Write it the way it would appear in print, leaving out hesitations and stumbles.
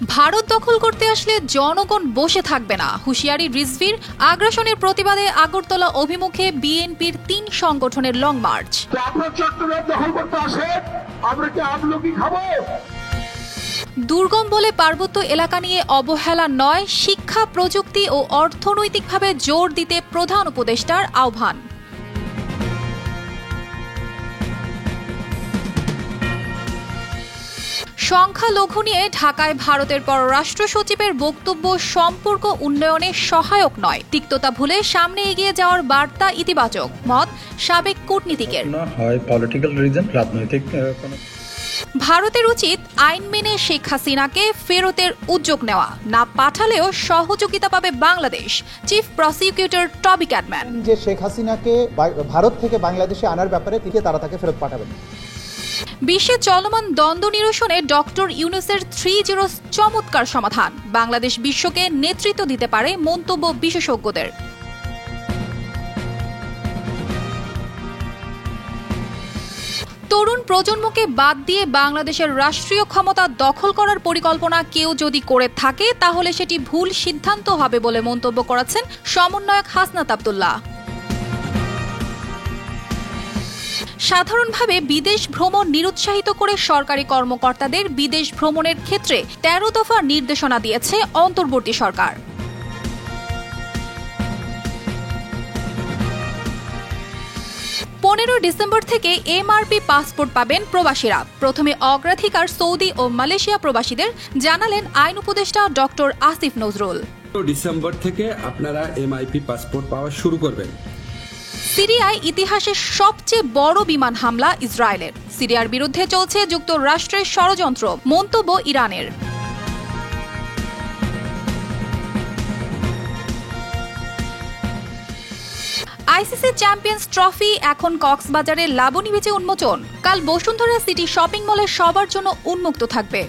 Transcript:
ভারত দখল করতে আসলে জনগণ বসে থাকবে না, হুঁশিয়ারি রিজভির। আগ্রাসনের প্রতিবাদে আগরতলা অভিমুখে বিএনপির ৩ সংগঠনের লং মার্চ। দুর্গম বলে পার্বত্য এলাকা নিয়ে অবহেলা নয়, শিক্ষা, প্রযুক্তি ও অর্থনৈতিকভাবে জোর দিতে প্রধান উপদেষ্টার আহ্বান। সংখ্যালঘু নিয়ে ঢাকায় ভারতের পররাষ্ট্র সচিবের বক্তব্য সম্পর্ক উন্নয়নে সহায়ক নয়, তিক্ততা ভুলে সামনে এগিয়ে যাওয়ার বার্তা ইতিবাচক, মত সাবেক কূটনীতিকের। ভারতের উচিত আইন মেনে শেখ হাসিনাকে ফেরতের উদ্যোগ নেওয়া, না পাঠালেও সহযোগিতা পাবে বাংলাদেশ। চিফ প্রসিকিউটর টবি ক্যাডম্যান যে শেখ হাসিনাকে ভারত থেকে বাংলাদেশে আনার ব্যাপারে তারা তাকে ফেরত পাঠাবেন। বিশ্বে চলমান দ্বন্দ্ব নিরসনে ডক্টর ইউনূসের 3-0 চমৎকার সমাধান। বাংলাদেশ বিশ্বকে নেতৃত্ব দিতে পারে, মন্তব্য বিশেষজ্ঞদের। তরুণ প্রজন্মকে বাদ দিয়ে বাংলাদেশের রাষ্ট্রীয় ক্ষমতা দখল করার পরিকল্পনা কেউ যদি করে থাকে তাহলে সেটি ভুল সিদ্ধান্ত হবে বলে মন্তব্য করেছেন সমন্বয়ক হাসনাত আব্দুল্লাহ। সাধারণভাবে বিদেশ ভ্রমণ নিরুৎসাহিত করে সরকারি কর্মকর্তাদের বিদেশ ভ্রমণের ক্ষেত্রে 13 দফা নির্দেশনা দিয়েছে অন্তর্বর্তী সরকার। 15 ডিসেম্বর থেকে এমআরপি পাসপোর্ট পাবেন প্রবাসীরা। প্রথমে অগ্রাধিকার সৌদি ও মালয়েশিয়া প্রবাসীদের, জানালেন আইন উপদেষ্টা ডক্টর আসিফ নজরুল। ডিসেম্বর থেকে আপনারা এমআইপি পাসপোর্ট পাওয়া শুরু করবেন। সিরিয়ায় ইতিহাসের সবচেয়ে বড় বিমান হামলা ইসরায়েলের। সিরিয়ার বিরুদ্ধে চলছে যুক্তরাষ্ট্রের ষড়যন্ত্র, মন্তব্য ইরানের। আইসিসি চ্যাম্পিয়ন্স ট্রফি এখন কক্সবাজারের লাবণী বিচে উন্মোচন। কাল বসুন্ধরা সিটি শপিং মলে সবার জন্য উন্মুক্ত থাকবে।